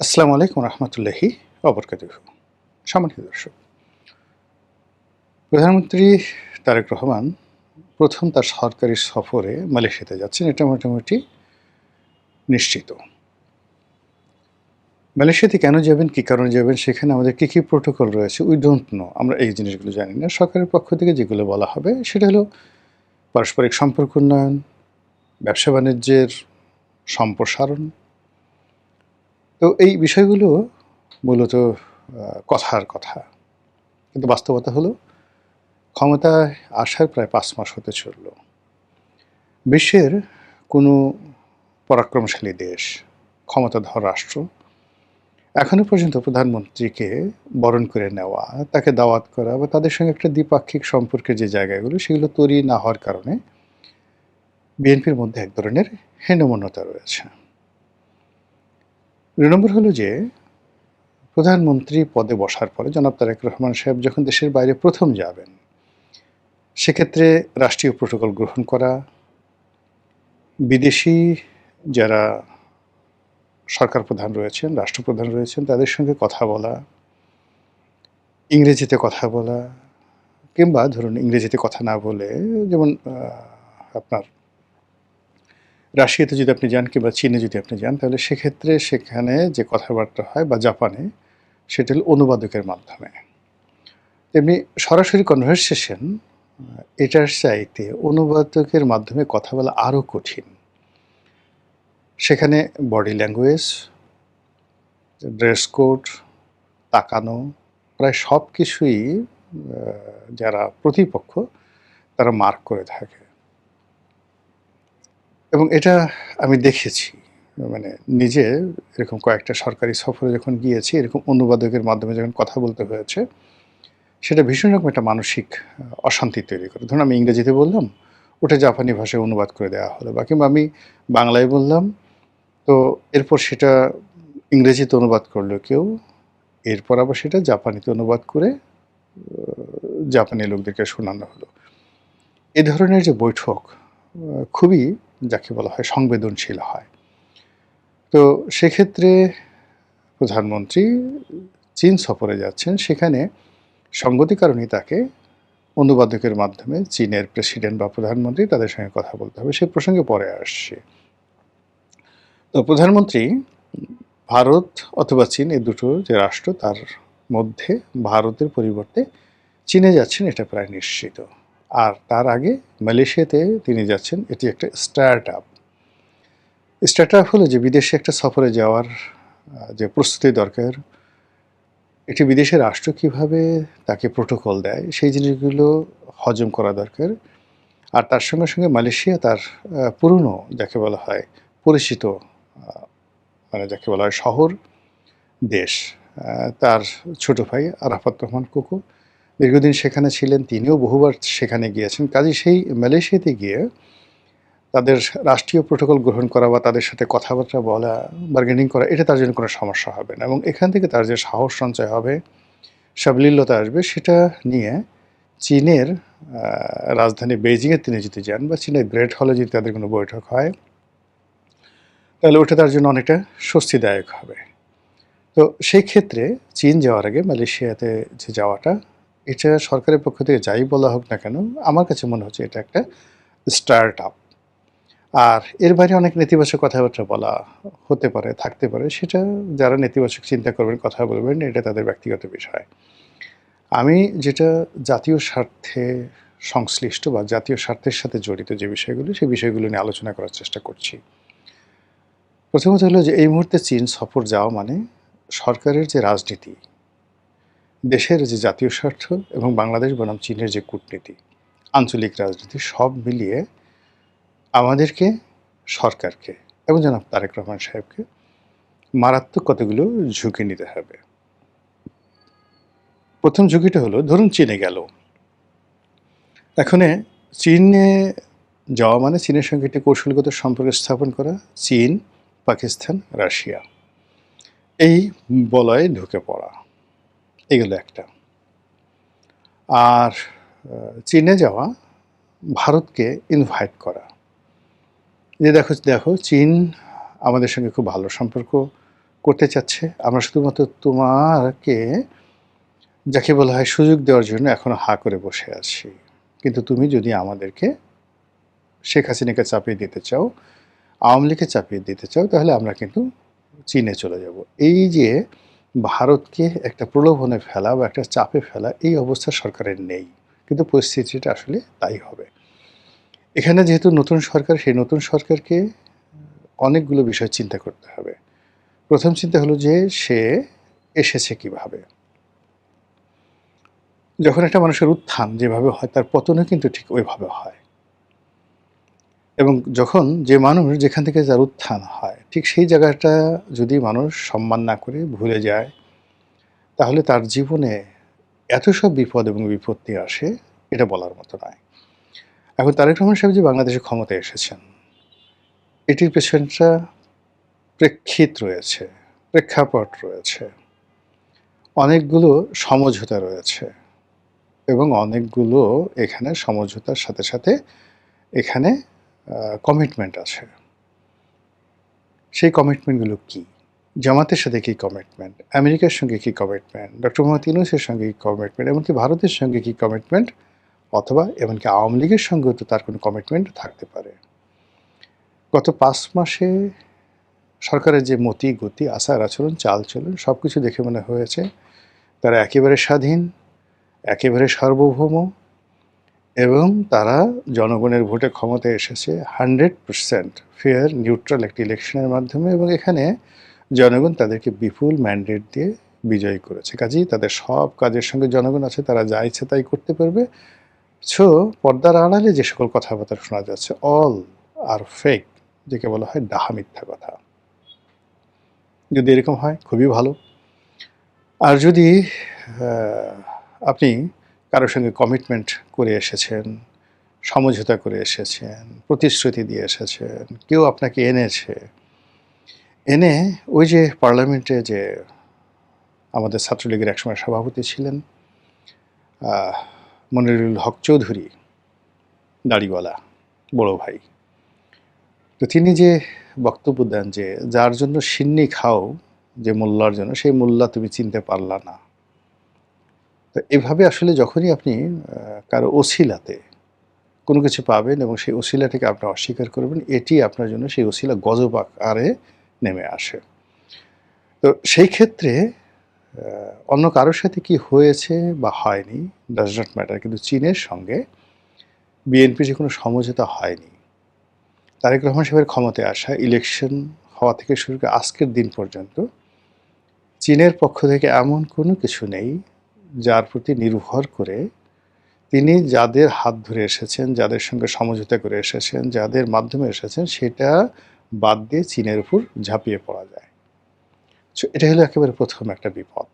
আসসালামু আলাইকুম রহমতুল্লাহি ওবরকাতুহু। সম্মানিত দর্শক, প্রধানমন্ত্রী তারেক রহমান প্রথম তার সরকারি সফরে মালয়েশিয়াতে যাচ্ছেন, এটা মোটামুটি নিশ্চিত। মালয়েশিয়াতে কেন যাবেন, কী কারণে যাবেন, সেখানে আমাদের কী কী প্রোটোকল রয়েছে, উই ডোন্ট নো। আমরা এই জিনিসগুলো জানি না। সরকারের পক্ষ থেকে যেগুলো বলা হবে সেটা হলো পারস্পরিক সম্পর্ক উন্নয়ন, ব্যবসা বাণিজ্যের সম্প্রসারণ। তো এই বিষয়গুলো মূলত কথার কথা, কিন্তু বাস্তবতা হলো ক্ষমতায় আসার প্রায় ৫ মাস হতে চলল। বিশ্বের কোনো পরাক্রমশালী দেশ, ক্ষমতাধর রাষ্ট্র এখনো পর্যন্ত প্রধানমন্ত্রীকে বরণ করে নেওয়া, তাকে দাওয়াত করা বা তাদের সঙ্গে একটা দ্বিপাক্ষিক সম্পর্কের যে জায়গাগুলো সেগুলো তৈরি না হওয়ার কারণে বিএনপির মধ্যে এক ধরনের হীনমন্যতা রয়েছে। ২ নম্বর হলো যে প্রধানমন্ত্রী পদে বসার পরে জনাব তারেক রহমান সাহেব যখন দেশের বাইরে প্রথম যাবেন, সেক্ষেত্রে রাষ্ট্রীয় প্রোটোকল গ্রহণ করা, বিদেশি যারা সরকার প্রধান রয়েছেন, রাষ্ট্রপ্রধান রয়েছেন, তাদের সঙ্গে কথা বলা, ইংরেজিতে কথা বলা, কিংবা ধরুন ইংরেজিতে কথা না বলে, যেমন আপনার রাশিয়াতে যদি আপনি যান কিংবা চীনে যদি আপনি যান, তাহলে সেক্ষেত্রে সেখানে যে কথাবার্তা হয়, বা জাপানে, সেটা হলো অনুবাদকের মাধ্যমে। তেমনি সরাসরি কনভারসেশন এটার চাইতে অনুবাদকের মাধ্যমে কথা বলা আরও কঠিন। সেখানে বডি ল্যাঙ্গুয়েজ, ড্রেস কোড, তাকানো, প্রায় সব কিছুই যারা প্রতিপক্ষ তারা মার্ক করে থাকে। এবং এটা আমি দেখেছি, মানে নিজে এরকম কয়েকটা সরকারি সফরে যখন গিয়েছি, এরকম অনুবাদকের মাধ্যমে যখন কথা বলতে হয়েছে, সেটা ভীষণ রকম একটা মানসিক অশান্তি তৈরি করে। ধরুন আমি ইংরেজিতে বললাম, ওটা জাপানি ভাষায় অনুবাদ করে দেওয়া হলো, বা কিংবা আমি বাংলায় বললাম, তো এরপর সেটা ইংরেজিতে অনুবাদ করলো কেউ, এরপর আবার সেটা জাপানিতে অনুবাদ করে জাপানি লোকদেরকে শোনানো হলো। এ ধরনের যে বৈঠক খুবই, যাকে বলা হয়, সংবেদনশীল হয়। তো সেক্ষেত্রে প্রধানমন্ত্রী চীন সফরে যাচ্ছেন, সেখানে সঙ্গতি কারণেই তাকে অনুবাদকের মাধ্যমে চীনের প্রেসিডেন্ট বা প্রধানমন্ত্রী তাদের সঙ্গে কথা বলতে হবে। সে প্রসঙ্গে পরে আসছে। তো প্রধানমন্ত্রী ভারত অথবা চীন, এই দুটো যে রাষ্ট্র, তার মধ্যে ভারতের পরিবর্তে চীনে যাচ্ছেন, এটা প্রায় নিশ্চিত। আর তার আগে মালয়েশিয়াতে তিনি যাচ্ছেন, এটি একটা স্টার্ট আপ। স্টার্ট আপ হলো যে বিদেশে একটা সফরে যাওয়ার যে প্রস্তুতি দরকার, একটি বিদেশের রাষ্ট্র কীভাবে তাকে প্রোটোকল দেয়, সেই জিনিসগুলো হজম করা দরকার। আর তার সঙ্গে সঙ্গে মালয়েশিয়া তার পুরনো, যাকে বলা হয় পরিচিত, মানে যাকে বলা হয় শহর, দেশ। তার ছোট ভাই আরাফাত রহমান কোকো দীর্ঘদিন সেখানে ছিলেন, তিনিও বহুবার সেখানে গিয়েছেন। কাজেই সেই মালয়েশিয়াতে গিয়ে তাদের রাষ্ট্রীয় প্রোটোকল গ্রহণ করা বা তাদের সাথে কথাবার্তা বলা, বার্গেনিং করা, এটা তার জন্য কোনো সমস্যা হবে না। এবং এখান থেকে তার যে সাহস সঞ্চয় হবে, সাবলীলতা আসবে, সেটা নিয়ে চীনের রাজধানী বেইজিংয়ে তিনি যদি যান, বা চীনের গ্রেট হলে যদি তাদের কোনো বৈঠক হয়, তাহলে ওটা তার জন্য অনেকটা স্বস্তিদায়ক হবে। তো সেই ক্ষেত্রে চীন যাওয়ার আগে মালয়েশিয়াতে যে যাওয়াটা, এটা সরকারের পক্ষ থেকে যাই বলা হোক না কেন, আমার কাছে মনে হচ্ছে এটা একটা স্টার্ট আপ। আর এর বাইরে অনেক নেতিবাচক কথাবার্তা বলা হতে পারে, থাকতে পারে, সেটা যারা নেতিবাচক চিন্তা করবেন, কথা বলবেন, এটা তাদের ব্যক্তিগত বিষয়। আমি যেটা জাতীয় স্বার্থে সংশ্লিষ্ট বা জাতীয় স্বার্থের সাথে জড়িত যে বিষয়গুলো, সেই বিষয়গুলো নিয়ে আলোচনা করার চেষ্টা করছি। প্রথমত হলো যে এই মুহূর্তে চীন সফর যাওয়া মানে সরকারের যে রাজনীতি, দেশের যে জাতীয় স্বার্থ, এবং বাংলাদেশ বনাম চীনের যে কূটনীতি, আঞ্চলিক রাজনীতি, সব মিলিয়ে আমাদেরকে, সরকারকে এবং জনাব তারেক রহমান সাহেবকে মারাত্মক কতগুলো ঝুঁকি নিতে হবে। প্রথম ঝুঁকিটা হলো, ধরুন চীনে গেল, এখানে চীনে যাওয়া মানে চীনের সঙ্গে একটি কৌশলগত সম্পর্ক স্থাপন করা, চীন, পাকিস্তান, রাশিয়া, এই বলয়ে ঢুকে পড়া, এগুলো একটা। আর চীনে যাওয়া, ভারতকে ইনভাইট করা, যে দেখো দেখো চীন আমাদের সঙ্গে খুব ভালো সম্পর্ক করতে চাচ্ছে। আমরা শুধুমাত্র তোমাকে যাকে বলা হয় সুযোগ দেওয়ার জন্য এখনো হা করে বসে আছি। কিন্তু তুমি যদি আমাদেরকে শেখ হাসিনাকে চাপিয়ে দিতে চাও, আওয়ামী লীগকে চাপিয়ে দিতে চাও, তাহলে আমরা কিন্তু চীনে চলে যাব। এই যে ভারতকে একটা প্রলোভনে ফেলা বা একটা চাপে ফেলা, এই অবস্থা সরকারের নেই। কিন্তু পরিস্থিতিটা আসলে তাই হবে। এখানে যেহেতু নতুন সরকার, সেই নতুন সরকারকে অনেকগুলো বিষয় চিন্তা করতে হবে। প্রথম চিন্তা হলো যে সে এসেছে কিভাবে। যখন একটা মানুষের উত্থান যেভাবে হয়, তার পতনও কিন্তু ঠিক ওইভাবে হয়। এবং যখন যে মানুষ যেখান থেকে যার উত্থান হয়, ঠিক সেই জায়গাটা যদি মানুষ সম্মান না করে ভুলে যায়, তাহলে তার জীবনে এত সব বিপদ এবং বিপত্তি আসে, এটা বলার মতো নয়। এখন তারেক রহমান সাহেব যে বাংলাদেশে ক্ষমতায় এসেছেন, এটির পেছনটা প্রেক্ষিত রয়েছে, প্রেক্ষাপট রয়েছে, অনেকগুলো সমঝোতা রয়েছে এবং অনেকগুলো এখানে সমঝোতার সাথে সাথে এখানে কমিটমেন্ট আছে। সেই কমিটমেন্টগুলো কী? জামাতের সাথে কী কমিটমেন্ট, আমেরিকার সঙ্গে কী কমিটমেন্ট, ডক্টর মোহাম্মদ ইউনূসের সঙ্গে কী কমিটমেন্ট, এমনকি ভারতের সঙ্গে কী কমিটমেন্ট, অথবা এমনকি আওয়ামী লীগের সঙ্গেও তো তার কোনো কমিটমেন্ট থাকতে পারে। গত 5 মাসে সরকারের যে মতি গতি, আচার আচরণ, চালচলন সব কিছু দেখে মনে হয়েছে তারা একেবারে স্বাধীন, একেবারে সার্বভৌম, এবং তারা জনগণের ভোটে ক্ষমতায় এসেছে 100% ফেয়ার নিউট্রাল একটি ইলেকশনের মাধ্যমে, এবং এখানে জনগণ তাদেরকে বিপুল ম্যান্ডেট দিয়ে বিজয়ী করেছে। কাজেই তাদের সব কাজের সঙ্গে জনগণ আছে, তারা যা ইচ্ছে তাই করতে পারবে। সো পর্দার আড়ালে যে সকল কথাবার্তা শোনা যাচ্ছে, অল আর ফেক, যাকে বলা হয় ডাহা মিথ্যা কথা। যদি এরকম হয় খুবই ভালো। আর যদি আপনি কারোর সঙ্গে কমিটমেন্ট করে এসেছেন, সমঝোতা করে এসেছেন, প্রতিশ্রুতি দিয়ে এসেছেন, কেউ আপনাকে এনেছে, এনে ওই যে পার্লামেন্টে যে আমাদের ছাত্রলীগের একসময় সভাপতি ছিলেন মনিরুল হক চৌধুরী, দাড়িওয়ালা বড় ভাই, তো তিনি যে বক্তব্য দেন যে যার জন্য সিন্নি খাও যে মোল্লার জন্য, সেই মোল্লা তুমি চিনতে পারলা না। তো এভাবে আসলে যখনই আপনি কারো ওসিলাতে কোনো কিছু পাবেন এবং সেই ওসিলাটাকে আপনি অস্বীকার করবেন, এটি আপনার জন্য সেই ওসিলা গজব আকারে নেমে আসে। তো সেই ক্ষেত্রে অন্য কারোর সাথে কি হয়েছে বা হয়নি ডাজ নট ম্যাটার, কিন্তু চীনের সঙ্গে বিএনপি যে কোনো সমঝোতা হয়নি। তারেক রহমান সাহেবের ক্ষমতায় আসা, ইলেকশন হওয়া থেকে শুরু করে আজকের দিন পর্যন্ত চীনের পক্ষ থেকে এমন কোনো কিছু নেই যার প্রতি নির্ভর করে তিনি যাদের হাত ধরে এসেছেন, যাদের সঙ্গে সমঝোতা করে এসেছেন, যাদের মাধ্যমে এসেছেন, সেটা বাদ দিয়ে চীনের উপর ঝাঁপিয়ে পড়া যায়। সো এটা হলো একেবারে প্রথম একটা বিপদ।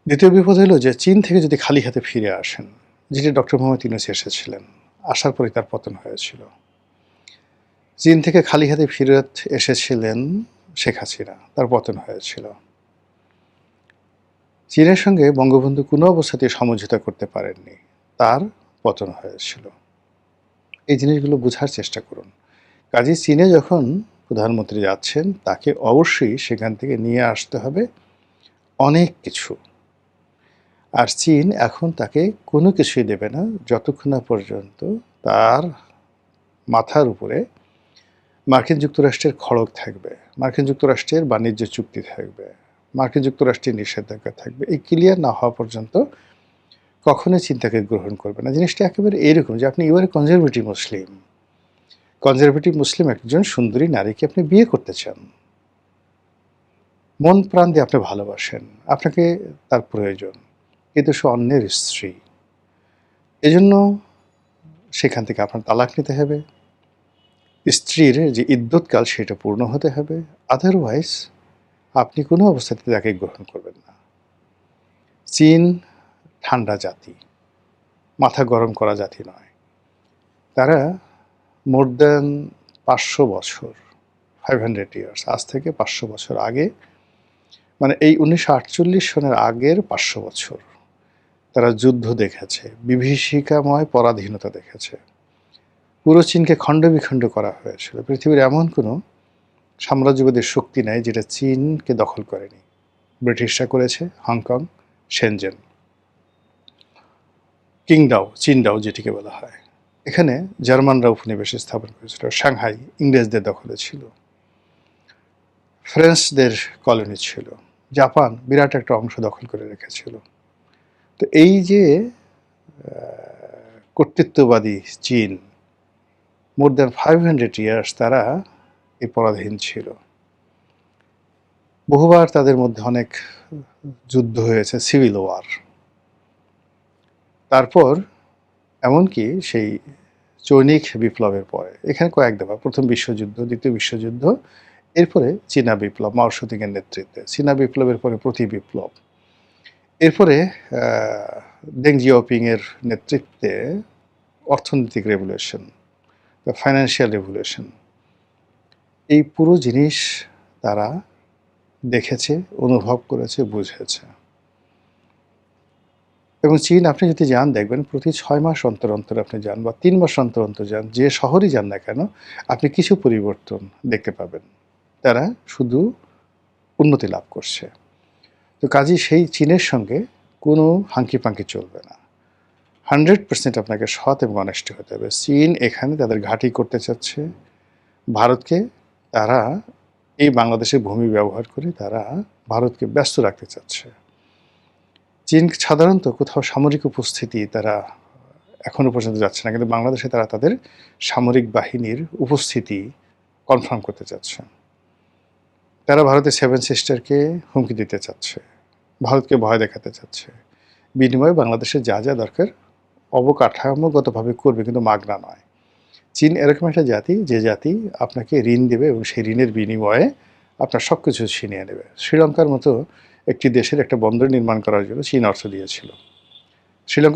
দ্বিতীয় বিপদ হলো যে চীন থেকে যদি খালি হাতে ফিরে আসেন, যেটি ডক্টর মোহাম্মদ ইউনূস এসেছিলেন, আসার পরে তার পতন হয়েছিল। চীন থেকে খালি হাতে ফিরত এসেছিলেন শেখ হাসিনা, তার পতন হয়েছিল। চীনের সঙ্গে বঙ্গবন্ধু কোনো অবস্থাতেই সমঝোতা করতে পারেননি, তার পতন হয়েছিল। এই জিনিসগুলো বোঝার চেষ্টা করুন। কাজেই চীনে যখন প্রধানমন্ত্রী যাচ্ছেন, তাকে অবশ্যই সেখান থেকে নিয়ে আসতে হবে অনেক কিছু। আর চীন এখন তাকে কোনো কিছুই দেবে না যতক্ষণ না পর্যন্ত তার মাথার উপরে মার্কিন যুক্তরাষ্ট্রের খড়গ থাকবে, মার্কিন যুক্তরাষ্ট্রের বাণিজ্য চুক্তি থাকবে, মার্কিন যুক্তরাষ্ট্রের নিষেধাজ্ঞা থাকবে। এই ক্লিয়ার না হওয়া পর্যন্ত কখনোই চিন্তাকে গ্রহণ করবে না। জিনিসটা একেবারে এরকম যে আপনি এবারে কনজারভেটিভ মুসলিম, কনজারভেটিভ মুসলিম একজন সুন্দরী নারীকে আপনি বিয়ে করতে চান, মন প্রাণ দিয়ে আপনি ভালোবাসেন, আপনাকে তার প্রয়োজন, কিন্তু সে অন্যের স্ত্রী। এজন্য সেখান থেকে আপনার তালাক নিতে হবে, স্ত্রীর যে ইদ্যৎকাল সেটা পূর্ণ হতে হবে, আদারওয়াইজ আপনি কোনো অবস্থাতে তাকে গ্রহণ করবেন না। চীন ঠান্ডা জাতি, মাথা গরম করা জাতি নয়। তারা মোর দ্যান 500 বছর, 500 ইয়ার্স, আজ থেকে 500 বছর আগে, মানে এই 1948 সনের আগের 500 বছর তারা যুদ্ধ দেখেছে, বিভীষিকাময় পরাধীনতা দেখেছে। পুরো চীনকে খণ্ড বিখণ্ড করা হয়েছিল। পৃথিবীর এমন কোনো সাম্রাজ্যবাদের শক্তি নেয় যেটা চীনকে দখল করেনি। ব্রিটিশরা করেছে হংকং, শেনজেন, কিংডাও, চীনডাও যেটিকে বলা হয়। এখানে জার্মানরা উপনিবেশ স্থাপন করেছিল। সাংহাই ইংরেজদের দখলে ছিল। ফ্রেঞ্চদের কলোনি ছিল। জাপান বিরাট একটা অংশ দখল করে রেখেছিল। তো এই যে কর্তৃত্ববাদী চীন, মোর দ্যান 500 ইয়ার্স তারা এই পরাধীন ছিল। বহুবার তাদের মধ্যে অনেক যুদ্ধ হয়েছে, সিভিল ওয়ার। তারপর এমনকি সেই চৈনিক বিপ্লবের পরে এখানে কয়েক দফা, প্রথম বিশ্বযুদ্ধ, দ্বিতীয় বিশ্বযুদ্ধ, এরপরে চীনা বিপ্লব মাও সেতুংয়ের নেতৃত্বে, চীনা বিপ্লবের পরে প্রতি বিপ্লব, এরপরে দেং জিয়াওপিং এর নেতৃত্বে অর্থনৈতিক রেভলিউশন, ফাইন্যান্সিয়াল রেভলিউশন, এই পুরো জিনিস তারা দেখেছে, অনুভব করেছে, বুঝেছে। এবং চীন আপনি যদি যান দেখবেন প্রতি 6 মাস অন্তর অন্তর আপনি যান বা 3 মাস অন্তর অন্তর যান, যে শহরই যান না কেন আপনি কিছু পরিবর্তন দেখতে পাবেন। তারা শুধু উন্নতি লাভ করছে। তো কাজেই সেই চীনের সঙ্গে কোনো হাঙ্কি পাঙ্কি চলবে না। 100% আপনাকে সৎ এবং অনেস্ট হতে হবে। চীন এখানে তাদের ঘাঁটি করতে চাচ্ছে। ভারতকে তারা এই বাংলাদেশের ভূমি ব্যবহার করে তারা ভারতকে ব্যস্ত রাখতে চাচ্ছে। চীন সাধারণত কোথাও সামরিক উপস্থিতি তারা এখনো পর্যন্ত যাচ্ছে না, কিন্তু বাংলাদেশে তারা তাদের সামরিক বাহিনীর উপস্থিতি কনফার্ম করতে চাচ্ছে। তারা ভারতের 7 সিস্টারকে হুমকি দিতে চাচ্ছে, ভারতকে ভয় দেখাতে চাচ্ছে। বিনিময়ে বাংলাদেশের যা যা দরকার অবকাঠামোগতভাবে করবে, কিন্তু মাগনা নয়। চীন এরকম একটা জাতি যে জাতি আপনাকে ঋণ দেবে এবং সেই ঋণের বিনিময়ে আপনার সব কিছু ছিনিয়ে নেবে। শ্রীলঙ্কার মতো একটি দেশের একটা বন্দর নির্মাণ করার জন্য চীন অর্থ দিয়েছিল। শ্রীলঙ্কা